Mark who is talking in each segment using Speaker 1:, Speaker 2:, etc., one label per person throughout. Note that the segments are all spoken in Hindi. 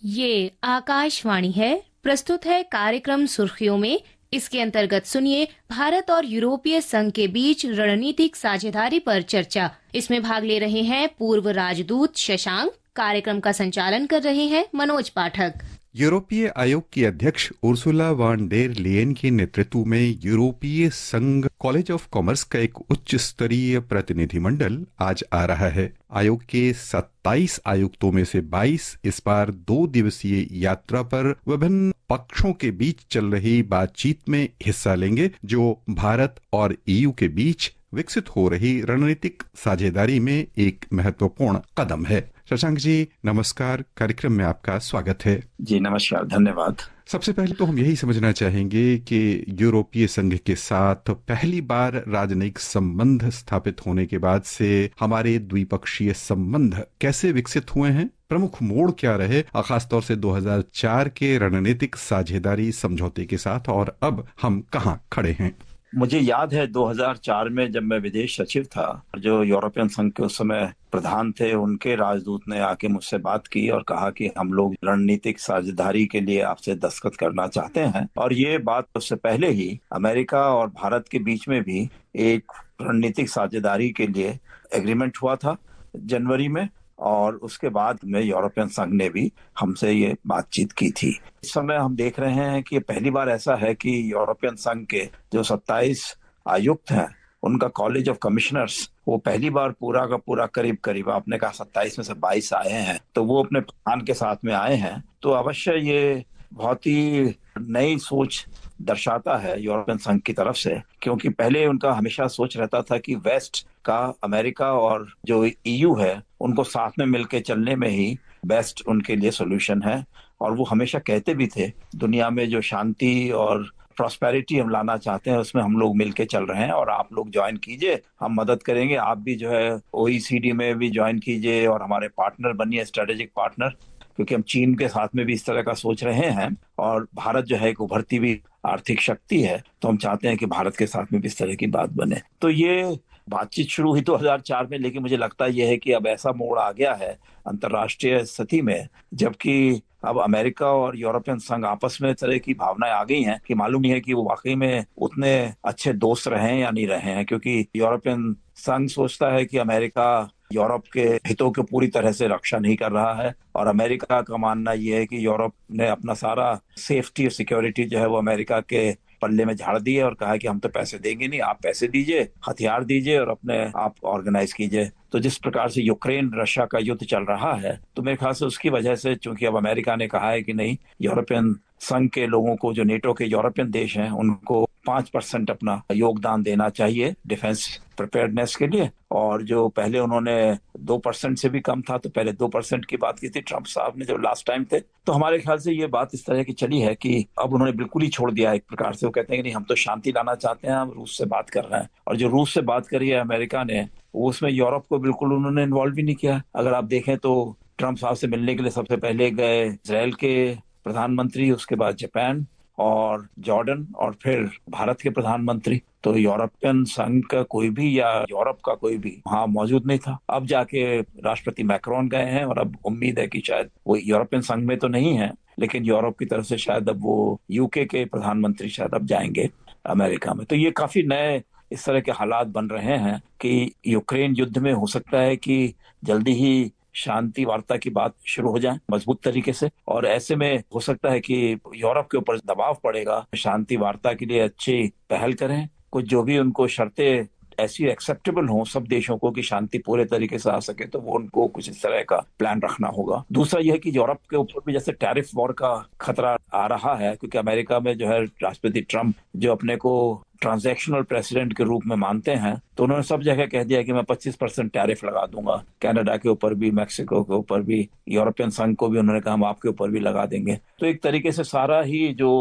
Speaker 1: ये आकाशवाणी है। प्रस्तुत है कार्यक्रम सुर्खियों में। इसके अंतर्गत सुनिए भारत और यूरोपीय संघ के बीच रणनीतिक साझेदारी पर चर्चा। इसमें भाग ले रहे हैं पूर्व राजदूत शशांक। कार्यक्रम का संचालन कर रहे हैं मनोज पाठक।
Speaker 2: यूरोपीय आयोग की अध्यक्ष उर्सुला वान डेर लेयन के नेतृत्व में यूरोपीय संघ कॉलेज ऑफ कॉमर्स का एक उच्च स्तरीय प्रतिनिधिमंडल आज आ रहा है। आयोग के 27 आयुक्तों में से 22 इस बार 2 दिवसीय यात्रा पर विभिन्न पक्षों के बीच चल रही बातचीत में हिस्सा लेंगे, जो भारत और ईयू के बीच विकसित हो रही रणनीतिक साझेदारी में एक महत्वपूर्ण कदम है। शशांक जी नमस्कार, कार्यक्रम में आपका स्वागत है।
Speaker 3: जी नमस्कार, धन्यवाद।
Speaker 2: सबसे पहले तो हम यही समझना चाहेंगे कि यूरोपीय संघ के साथ पहली बार राजनयिक संबंध स्थापित होने के बाद से हमारे द्विपक्षीय संबंध कैसे विकसित हुए हैं, प्रमुख मोड़ क्या रहे, खासतौर से 2004 के रणनीतिक साझेदारी समझौते के साथ, और अब हम कहाँ खड़े हैं।
Speaker 3: मुझे याद है 2004 में जब मैं विदेश सचिव था, जो यूरोपियन संघ के उस समय प्रधान थे, उनके राजदूत ने आके मुझसे बात की और कहा कि हम लोग रणनीतिक साझेदारी के लिए आपसे दस्तखत करना चाहते हैं। और ये बात उससे पहले ही अमेरिका और भारत के बीच में भी एक रणनीतिक साझेदारी के लिए एग्रीमेंट हुआ था जनवरी में, और उसके बाद में यूरोपियन संघ ने भी हमसे ये बातचीत की थी। इस समय हम देख रहे हैं कि पहली बार ऐसा है कि यूरोपियन संघ के जो 27 आयुक्त हैं, उनका कॉलेज ऑफ कमिश्नर्स, वो पहली बार पूरा का पूरा करीब आपने कहा 27 में से 22 आए हैं, तो वो अपने प्रधान के साथ में आए हैं। तो अवश्य ये बहुत ही नई सोच दर्शाता है यूरोपियन संघ की तरफ से, क्योंकि पहले उनका हमेशा सोच रहता था कि वेस्ट का, अमेरिका और जो ईयू है, उनको साथ में मिलके चलने में ही बेस्ट उनके लिए सोल्यूशन है। और वो हमेशा कहते भी थे, दुनिया में जो शांति और प्रॉस्पेरिटी हम लाना चाहते हैं, उसमें हम लोग मिलके चल रहे हैं और आप लोग ज्वाइन कीजिए, हम मदद करेंगे। आप भी जो है OECD में भी ज्वाइन कीजिए और हमारे पार्टनर बनिए, स्ट्रेटेजिक पार्टनर, क्योंकि हम चीन के साथ में भी इस तरह का सोच रहे हैं और भारत जो है एक उभरती हुई आर्थिक शक्ति है, तो हम चाहते हैं कि भारत के साथ में भी इस तरह की बात बने। तो ये बातचीत शुरू हुई 2004 में, लेकिन मुझे लगता यह है कि अब ऐसा मोड़ आ गया है अंतर्राष्ट्रीय स्थिति में, जबकि अब अमेरिका और यूरोपियन संघ आपस में तरह की भावनाएं आ गई हैं कि मालूम नहीं है कि वो वाकई में उतने अच्छे दोस्त रहे हैं या नहीं रहे हैं। क्योंकि यूरोपियन संघ सोचता है कि अमेरिका यूरोप के हितों की पूरी तरह से रक्षा नहीं कर रहा है, और अमेरिका का मानना यह है कि यूरोप ने अपना सारा सेफ्टी और सिक्योरिटी जो है वो अमेरिका के पल्ले में झाड़ दिए और कहा कि हम तो पैसे देंगे नहीं, आप पैसे दीजिए, हथियार दीजिए और अपने आप ऑर्गेनाइज कीजिए। तो जिस प्रकार से यूक्रेन रशिया का युद्ध चल रहा है, तो मेरे ख्याल से उसकी वजह से, चूंकि अब अमेरिका ने कहा है कि नहीं, यूरोपियन संघ के लोगों को, जो नेटो के यूरोपियन देश हैं, उनको 5% अपना योगदान देना चाहिए डिफेंस प्रिपेयर्डनेस के लिए। और जो पहले उन्होंने 2% से भी कम था, तो पहले 2% की बात की थी ट्रंप साहब ने जब लास्ट टाइम थे। तो हमारे ख्याल से ये बात इस तरह की चली है कि अब उन्होंने बिल्कुल ही छोड़ दिया एक प्रकार से। वो कहते हैं कि नहीं, हम तो शांति लाना चाहते हैं, हम रूस से बात कर रहे हैं। और जो रूस से बात करी है अमेरिका ने, उसमें यूरोप को बिल्कुल उन्होंने इन्वॉल्व भी नहीं किया। अगर आप देखें तो ट्रंप साहब से मिलने के लिए सबसे पहले गए इजराइल के प्रधानमंत्री, उसके बाद जापान और जॉर्डन, और फिर भारत के प्रधानमंत्री। तो यूरोपियन संघ का कोई भी या यूरोप का कोई भी वहां मौजूद नहीं था। अब जाके राष्ट्रपति मैक्रोन गए हैं, और अब उम्मीद है कि शायद वो यूरोपियन संघ में तो नहीं है, लेकिन यूरोप की तरफ से शायद अब वो यूके के प्रधानमंत्री शायद अब जाएंगे अमेरिका में। तो ये काफी नए इस तरह के हालात बन रहे हैं कि यूक्रेन युद्ध में हो सकता है कि जल्दी ही शांति वार्ता की बात शुरू हो जाए मजबूत तरीके से, और ऐसे में हो सकता है कि यूरोप के ऊपर दबाव पड़ेगा, शांति वार्ता के लिए अच्छी पहल करें, कुछ जो भी उनको शर्तें ऐसी एक्सेप्टेबल हो सब देशों को कि शांति पूरे तरीके से आ सके, तो वो उनको कुछ इस तरह का प्लान रखना होगा। दूसरा यह है कि यूरोप के ऊपर भी जैसे टैरिफ वॉर का खतरा आ रहा है, क्योंकि अमेरिका में जो है राष्ट्रपति ट्रंप जो अपने को ट्रांजैक्शनल प्रेसिडेंट के रूप में मानते हैं, तो उन्होंने सब जगह कह दिया कि मैं 25% टैरिफ लगा दूंगा, कनाडा के ऊपर भी, मैक्सिको के ऊपर भी, यूरोपियन संघ को भी उन्होंने कहा हम आपके ऊपर भी लगा देंगे। तो एक तरीके से सारा ही जो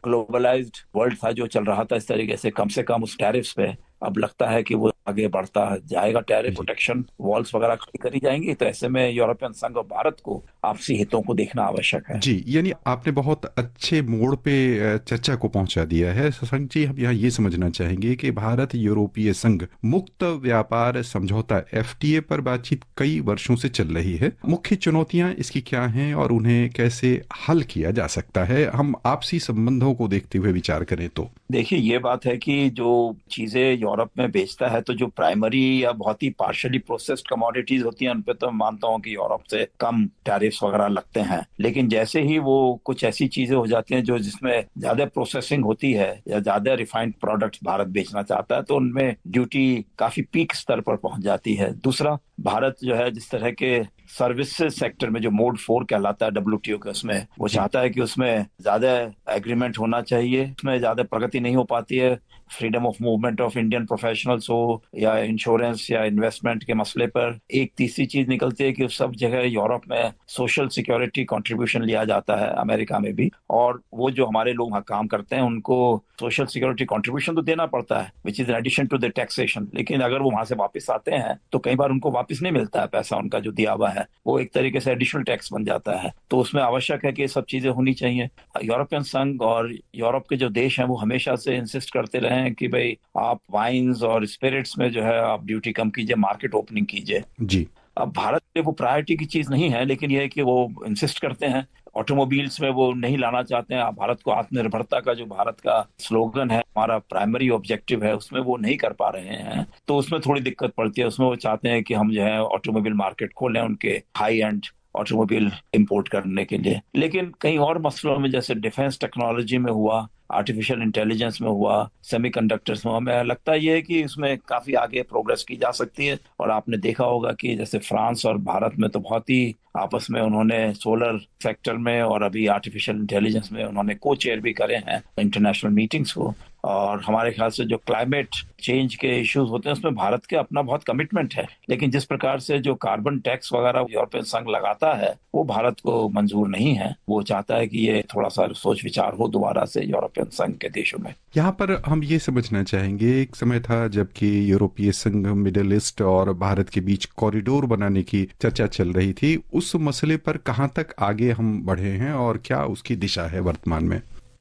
Speaker 3: ग्लोबलाइज्ड वर्ल्ड था जो चल रहा था, इस तरीके से कम उस टैरिफ्स पे अब लगता है कि वो आगे बढ़ता जाएगा, टैरिफ प्रोटेक्शन वॉल्स वगैरह खड़ी करी जाएंगी। तो ऐसे में यूरोपियन संघ और भारत को आपसी हितों को देखना आवश्यक है।
Speaker 2: जी, यानी आपने बहुत अच्छे मोड़ पे चर्चा को पहुंचा दिया है शशांक जी। हम यहाँ ये समझना चाहेंगे कि भारत यूरोपीय संघ मुक्त व्यापार समझौता एफटीए पर बातचीत कई वर्षों से चल रही है। मुख्य चुनौतियां इसकी क्या हैं और उन्हें कैसे हल किया जा सकता है, हम आपसी संबंधों को देखते हुए विचार करें तो?
Speaker 3: देखिए, ये बात है कि जो चीजें यूरोप में बेचता है, तो जो प्राइमरी या बहुत ही पार्शियली प्रोसेस्ड कमोडिटीज होती हैं उन पे तो मैं मानता हूँ कि यूरोप से कम टैरिफ्स वगैरह लगते हैं। लेकिन जैसे ही वो कुछ ऐसी चीजें हो जाती हैं जो जिसमें ज्यादा प्रोसेसिंग होती है या ज्यादा रिफाइंड प्रोडक्ट्स भारत बेचना चाहता है, तो उनमें ड्यूटी काफी पीक स्तर पर पहुंच जाती है। दूसरा, भारत जो है जिस तरह के सर्विसेज सेक्टर में जो मोड 4 कहलाता है WTO के, उसमें वो चाहता है कि उसमें ज्यादा एग्रीमेंट होना चाहिए, उसमें ज्यादा प्रगति नहीं हो पाती है। Freedom of movement of Indian professionals हो या इंश्योरेंस या इन्वेस्टमेंट के मसले पर। एक तीसरी चीज निकलती है कि उस सब जगह यूरोप में सोशल सिक्योरिटी कंट्रीब्यूशन लिया जाता है, अमेरिका में भी, और वो जो हमारे लोग वहाँ काम करते हैं उनको सोशल सिक्योरिटी कंट्रीब्यूशन तो देना पड़ता है, which is in addition to the taxation. लेकिन अगर वो वहां से वापस आते हैं तो कई बार उनको वापस नहीं मिलता है पैसा, उनका जो दिया हुआ है वो एक तरीके से एडिशनल टैक्स बन जाता है। तो उसमें आवश्यक है कि ये सब चीजें होनी चाहिए। यूरोपियन संघ और यूरोप के जो देश हैं वो हमेशा से इंसिस्ट करते रहे हैं कि भाई आप वाइन्स और स्पिरिट्स में जो है आप ड्यूटी कम कीजिए, मार्केट ओपनिंग कीजिए।
Speaker 2: जी,
Speaker 3: अब भारत में वो प्रायोरिटी की चीज नहीं है, लेकिन यह है कि वो इंसिस्ट करते हैं। ऑटोमोबाइल्स में वो नहीं लाना चाहते हैं। भारत को आत्मनिर्भरता का जो भारत का स्लोगन है, हमारा प्राइमरी ऑब्जेक्टिव है, उसमें वो नहीं कर पा रहे हैं, तो उसमें थोड़ी दिक्कत पड़ती है। उसमें वो चाहते हैं कि हम जो है ऑटोमोबाइल मार्केट खोलें उनके हाई एंड ऑटोमोबाइल इंपोर्ट करने के लिए। लेकिन कई और मसलों में, जैसे डिफेंस टेक्नोलॉजी में हुआ, आर्टिफिशियल इंटेलिजेंस में हुआ, सेमीकंडक्टर्स में हुआ, हमें लगता है ये है कि इसमें काफी आगे प्रोग्रेस की जा सकती है। और आपने देखा होगा कि जैसे फ्रांस और भारत में तो बहुत ही आपस में उन्होंने सोलर सेक्टर में और अभी आर्टिफिशियल इंटेलिजेंस में उन्होंने को चेयर भी करे हैं इंटरनेशनल मीटिंग्स को। और हमारे ख्याल से जो क्लाइमेट चेंज के इश्यूज होते हैं उसमें भारत के अपना बहुत कमिटमेंट है। लेकिन जिस प्रकार से जो कार्बन टैक्स वगैरह यूरोपियन संघ लगाता है वो भारत को मंजूर नहीं है। वो चाहता है कि ये थोड़ा सा सोच विचार हो दोबारा से यूरोपियन संघ के देशों में।
Speaker 2: यहाँ पर हम ये समझना चाहेंगे, एक समय था जबकि यूरोपीय संघ, मिडिल ईस्ट और भारत के बीच कॉरिडोर बनाने की चर्चा चल रही थी। उस मसले पर कहाँ तक आगे हम बढ़े हैं और क्या उसकी दिशा है वर्तमान में?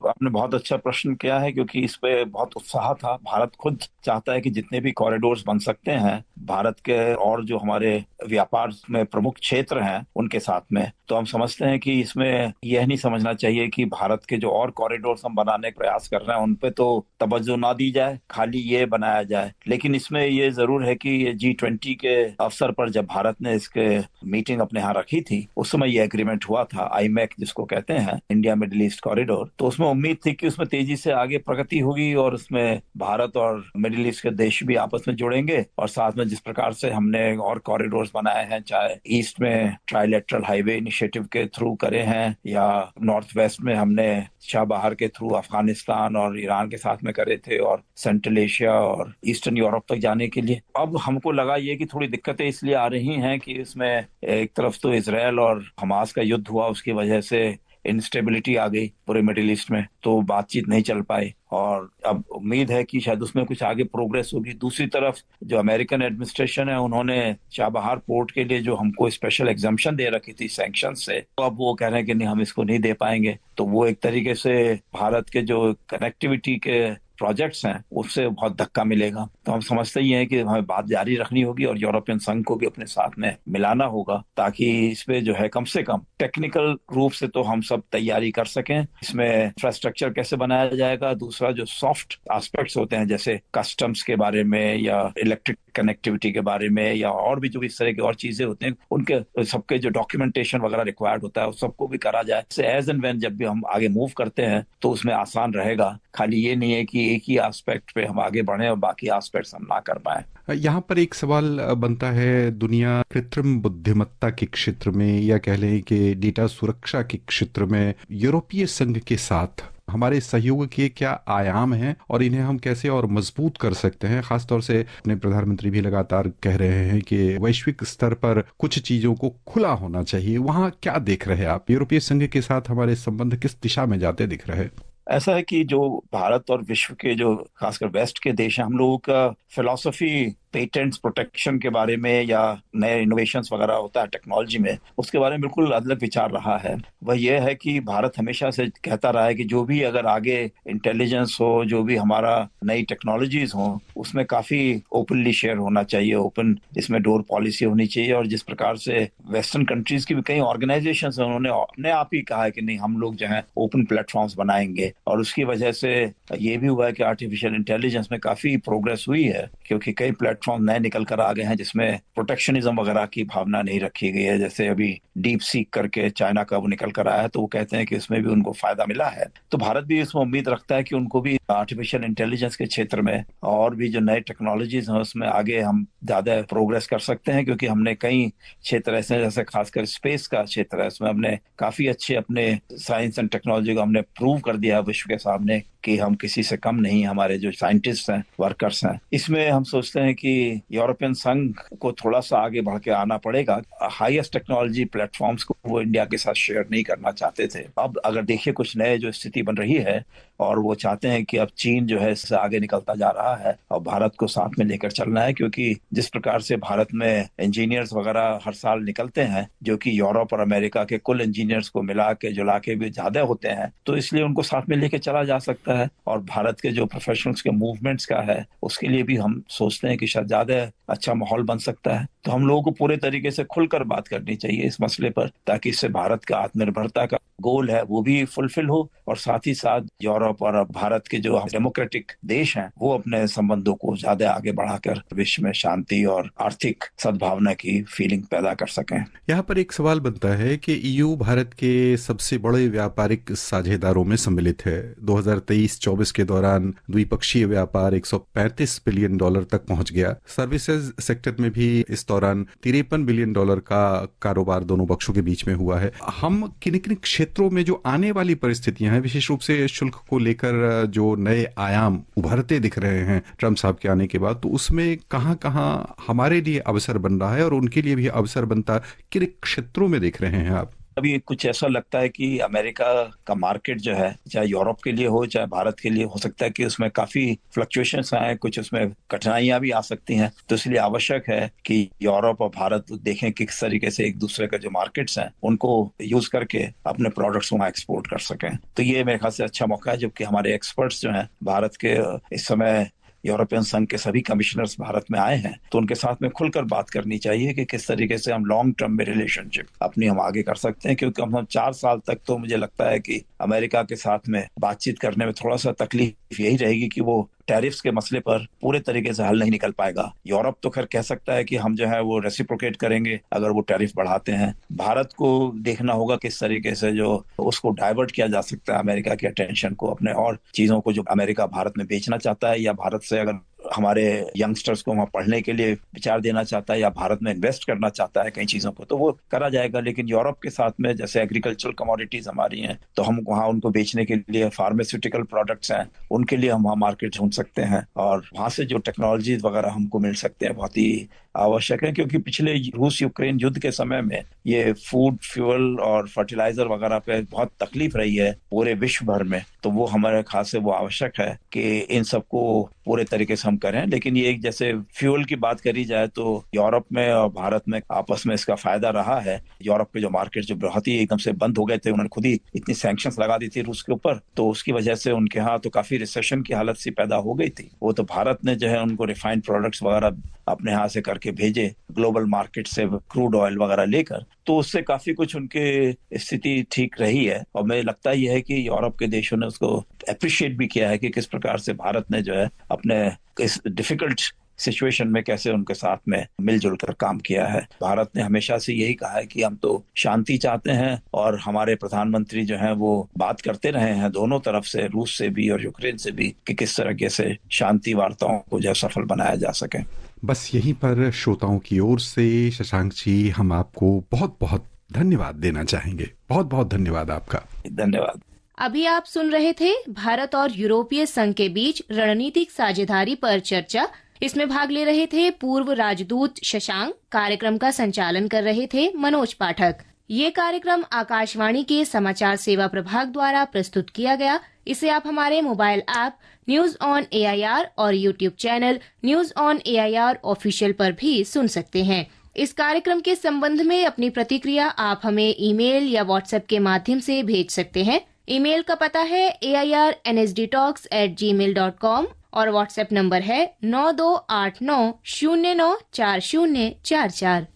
Speaker 3: आपने बहुत अच्छा प्रश्न किया है, क्योंकि इस पे बहुत उत्साह था। भारत खुद चाहता है कि जितने भी कॉरिडोर्स बन सकते हैं भारत के और जो हमारे व्यापार में प्रमुख क्षेत्र हैं उनके साथ में, तो हम समझते हैं कि इसमें यह नहीं समझना चाहिए कि भारत के जो और कॉरिडोर्स हम बनाने का प्रयास कर रहे हैं उन पे तो तवज्जो ना दी जाए, खाली ये बनाया जाए। लेकिन इसमें ये जरूर है कि ये G20 के अवसर पर जब भारत ने इसके मीटिंग अपने यहाँ रखी थी, उस समय ये एग्रीमेंट हुआ था, IMEC जिसको कहते हैं, इंडिया मिडिल ईस्ट कॉरिडोर। तो उसमें उम्मीद थी कि उसमें तेजी से आगे प्रगति होगी और उसमें भारत और मिडिल ईस्ट के देश भी आपस में जुड़ेंगे। और साथ में जिस प्रकार से हमने और कॉरिडोर्स बनाए हैं, चाहे ईस्ट में ट्राइलेटरल हाईवे इनिशिएटिव के थ्रू करे हैं या नॉर्थ वेस्ट में हमने चाबहार के थ्रू अफगानिस्तान और ईरान के साथ में करे थे, और सेंट्रल एशिया और ईस्टर्न यूरोप तक जाने के लिए। अब हमको लगा ये कि थोड़ी दिक्कतें इसलिए आ रही हैं कि इसमें एक तरफ तो इजरायल और हमास का युद्ध हुआ, उसकी वजह से इंस्टेबिलिटी आ गई पूरे मिडिल ईस्ट में, तो बातचीत नहीं चल पाई। और अब उम्मीद है कि शायद उसमें कुछ आगे प्रोग्रेस होगी। दूसरी तरफ जो अमेरिकन एडमिनिस्ट्रेशन है, उन्होंने चाबहार पोर्ट के लिए जो हमको स्पेशल एग्जाम्पशन दे रखी थी सैंक्शन से, तो अब वो कह रहे हैं कि नहीं, हम इसको नहीं दे पाएंगे। तो वो एक तरीके से भारत के जो कनेक्टिविटी के प्रोजेक्ट्स हैं उससे बहुत धक्का मिलेगा। तो हम समझते ही हैं कि हमें बात जारी रखनी होगी और यूरोपियन संघ को भी अपने साथ में मिलाना होगा, ताकि इस पे जो है कम से कम टेक्निकल रूप से तो हम सब तैयारी कर सकें। इसमें इंफ्रास्ट्रक्चर कैसे बनाया जाएगा, दूसरा जो सॉफ्ट एस्पेक्ट्स होते हैं जैसे कस्टम्स के बारे में या इलेक्ट्रिक कनेक्टिविटी के बारे में या और भी जो इस तरह की और चीजें होते हैं, उनके सबके जो डॉक्यूमेंटेशन वगैरह रिक्वायर्ड होता है उस सबको भी करा जाए। एज एंड व्हेन जब भी हम आगे मूव करते हैं तो उसमें आसान रहेगा। खाली ये नहीं है कि एक ही एस्पेक्ट पे हम आगे बढ़े और बाकी एस्पेक्ट्स हम ना कर पाए।
Speaker 2: यहाँ पर एक सवाल बनता है, दुनिया कृत्रिम बुद्धिमत्ता के क्षेत्र में या कह लें कि डेटा सुरक्षा के क्षेत्र में यूरोपीय संघ के साथ हमारे सहयोग के क्या आयाम हैं और इन्हें हम कैसे और मजबूत कर सकते हैं? खासतौर से अपने प्रधानमंत्री भी लगातार कह रहे हैं कि वैश्विक स्तर पर कुछ चीजों को खुला होना चाहिए। वहाँ क्या देख रहे हैं आप? यूरोपीय संघ के साथ हमारे संबंध किस दिशा में जाते दिख रहे हैं?
Speaker 3: ऐसा है कि जो भारत और विश्व के जो खासकर वेस्ट के देश हैं, हम लोगों का फिलॉसफी पेटेंट्स प्रोटेक्शन के बारे में या नए इनोवेशंस वगैरह होता है टेक्नोलॉजी में, उसके बारे में बिल्कुल अलग विचार रहा है। वह यह है कि भारत हमेशा से कहता रहा है कि जो भी अगर आगे इंटेलिजेंस हो, जो भी हमारा नई टेक्नोलॉजीज हो, उसमें काफी ओपनली शेयर होना चाहिए, ओपन इसमें डोर पॉलिसी होनी चाहिए। और जिस प्रकार से वेस्टर्न कंट्रीज की भी कई ऑर्गेनाइजेशन है, उन्होंने अपने आप ही कहा है कि नहीं, हम लोग जो है ओपन प्लेटफॉर्म्स बनाएंगे। और उसकी वजह से ये भी हुआ है कि आर्टिफिशियल इंटेलिजेंस में काफी प्रोग्रेस हुई है, क्योंकि कई प्लेटफॉर्म नए निकल कर आ गए हैं जिसमें प्रोटेक्शनिज्म वगैरह की भावना नहीं रखी गई है। जैसे अभी डीप सीक करके चाइना का वो निकल कर आया है, तो वो कहते हैं कि इसमें भी उनको फायदा मिला है। तो भारत भी इसमें उम्मीद रखता है कि उनको भी आर्टिफिशियल इंटेलिजेंस के क्षेत्र में और भी जो नए टेक्नोलॉजीज हैं उसमें आगे हम ज्यादा प्रोग्रेस कर सकते हैं, क्योंकि हमने कई क्षेत्र ऐसे, जैसे खासकर स्पेस का क्षेत्र है, उसमें हमने काफी अच्छे अपने साइंस एंड टेक्नोलॉजी को हमने प्रूव कर दिया विश्व के सामने कि हम किसी से कम नहीं, हमारे जो साइंटिस्ट हैं, वर्कर्स हैं। इसमें हम सोचते हैं कि यूरोपियन संघ को थोड़ा सा आगे बढ़ के आना पड़ेगा। हाईएस्ट टेक्नोलॉजी प्लेटफॉर्म्स को वो इंडिया के साथ शेयर नहीं करना चाहते थे। अब अगर देखिए कुछ नए जो स्थिति बन रही है, और वो चाहते हैं कि अब चीन जो है इससे आगे निकलता जा रहा है और भारत को साथ में लेकर चलना है, क्योंकि जिस प्रकार से भारत में इंजीनियर्स वगैरह हर साल निकलते हैं, जो कि यूरोप और अमेरिका के कुल इंजीनियर्स को मिला के जुला के भी ज्यादा होते हैं, तो इसलिए उनको साथ में लेके चला जा सकता है। और भारत के जो प्रोफेशनल्स के मूवमेंट्स का है, उसके लिए भी हम सोचते हैं कि शायद ज्यादा अच्छा माहौल बन सकता है। तो हम लोगों को पूरे तरीके से खुलकर बात करनी चाहिए इस मसले पर, ताकि इससे भारत का आत्मनिर्भरता का गोल है वो भी फुलफिल हो, और साथ ही साथ यूरोप और भारत के जो डेमोक्रेटिक देश हैं वो अपने संबंधों को ज्यादा आगे बढ़ाकर विश्व में शांति और आर्थिक सद्भावना की फीलिंग पैदा कर सकें।
Speaker 2: यहाँ पर एक सवाल बनता है कि ईयू भारत के सबसे बड़े व्यापारिक साझेदारों में सम्मिलित है। 2023-24 के दौरान द्विपक्षीय व्यापार 135 बिलियन डॉलर तक पहुंच गया। सर्विसेज सेक्टर में भी इस दौरान 53 बिलियन डॉलर का कारोबार दोनों पक्षों के बीच में हुआ है। हम किन किन क्षेत्रों में जो आने वाली परिस्थितियां हैं, विशेष रूप से शुल्क को लेकर जो नए आयाम उभरते दिख रहे हैं ट्रंप साहब के आने के बाद, तो उसमें कहां-कहां हमारे लिए अवसर बन रहा है और उनके लिए भी अवसर बनता, किन क्षेत्रों में देख रहे हैं आप?
Speaker 3: अभी कुछ ऐसा लगता है कि अमेरिका का मार्केट जो है, चाहे यूरोप के लिए हो चाहे भारत के लिए, हो सकता है कि उसमें काफी फ्लक्चुएशंस आए, कुछ उसमें कठिनाइयां भी आ सकती हैं। तो इसलिए आवश्यक है कि यूरोप और भारत देखें कि किस तरीके से एक दूसरे का जो मार्केट्स हैं उनको यूज करके अपने प्रोडक्ट्स वहां एक्सपोर्ट कर सकें। तो ये मेरे ख्याल से अच्छा मौका है, जबकि हमारे एक्सपर्ट्स जो हैं भारत के इस समय यूरोपियन संघ के सभी कमिश्नर्स भारत में आए हैं, तो उनके साथ में खुलकर बात करनी चाहिए कि किस तरीके से हम लॉन्ग टर्म में रिलेशनशिप अपनी हम आगे कर सकते हैं। क्योंकि हम 4 साल तक तो मुझे लगता है कि अमेरिका के साथ में बातचीत करने में थोड़ा सा तकलीफ यही रहेगी कि वो टैरिफ्स के मसले पर पूरे तरीके से हल नहीं निकल पाएगा। यूरोप तो खैर कह सकता है कि हम जो है वो रेसिप्रोकेट करेंगे अगर वो टैरिफ बढ़ाते हैं। भारत को देखना होगा किस तरीके से जो उसको डाइवर्ट किया जा सकता है अमेरिका के अटेंशन को अपने और चीजों को जो अमेरिका भारत में बेचना चाहता है, या भारत से अगर हमारे यंगस्टर्स को वहां पढ़ने के लिए विचार देना चाहता है या भारत में इन्वेस्ट करना चाहता है कई चीजों को, तो वो करा जाएगा। लेकिन यूरोप के साथ में जैसे एग्रीकल्चरल कमोडिटीज हमारी हैं, तो हम वहां उनको बेचने के लिए, फार्मास्यूटिकल प्रोडक्ट्स हैं उनके लिए हम वहां मार्केट ढूंढ सकते हैं, और वहां से जो टेक्नोलॉजीज वगैरह हमको मिल सकते हैं बहुत ही आवश्यक है। क्योंकि पिछले रूस यूक्रेन युद्ध के समय में ये फूड, फ्यूल और फर्टिलाइजर वगैरह पे बहुत तकलीफ रही है पूरे विश्व भर में, तो वो हमारे खास से वो आवश्यक है कि इन सबको पूरे तरीके से हम करें। लेकिन ये जैसे फ्यूल की बात करी जाए तो यूरोप में और भारत में आपस में इसका फायदा रहा है। यूरोप के जो मार्केट जो बहुत ही एकदम से बंद हो गए थे, उन्होंने खुद ही इतनी सैंक्शंस लगा दी थी रूस के ऊपर, तो उसकी वजह से उनके यहाँ तो काफी रिसेशन की हालत सी पैदा हो गई थी। वो तो भारत ने जो है उनको रिफाइंड प्रोडक्ट्स वगैरह अपने यहाँ से करके भेजे ग्लोबल मार्केट से क्रूड ऑयल वगैरह लेकर, तो उससे काफी कुछ उनके स्थिति ठीक रही है। और मुझे लगता ही है कि यूरोप के देशों ने उसको अप्रिशिएट भी किया है कि किस प्रकार से भारत ने जो है अपने इस डिफिकल्ट सिचुएशन में कैसे उनके साथ में मिलजुल कर काम किया है। भारत ने हमेशा से यही कहा है कि हम तो शांति चाहते हैं, और हमारे प्रधानमंत्री जो हैं वो बात करते रहे हैं दोनों तरफ से, रूस से भी और यूक्रेन से भी, कि किस तरीके से शांति वार्ताओं को जो सफल बनाया जा सके।
Speaker 2: बस यहीं पर श्रोताओं की ओर से शशांक जी हम आपको बहुत बहुत धन्यवाद देना चाहेंगे। बहुत बहुत धन्यवाद आपका।
Speaker 3: धन्यवाद।
Speaker 1: अभी आप सुन रहे थे भारत और यूरोपीय संघ के बीच रणनीतिक साझेदारी पर चर्चा। इसमें भाग ले रहे थे पूर्व राजदूत शशांक। कार्यक्रम का संचालन कर रहे थे मनोज पाठक। ये कार्यक्रम आकाशवाणी के समाचार सेवा प्रभाग द्वारा प्रस्तुत किया गया। इसे आप हमारे mobile app news on AIR और YouTube channel news on AIR official पर भी सुन सकते हैं। इस कार्यक्रम के संबंध में अपनी प्रतिक्रिया आप हमें ईमेल या व्हाट्सएप के माध्यम से भेज सकते हैं। ईमेल का पता है airnsdtalks@gmail.com और व्हाट्सएप नंबर है 9289094044।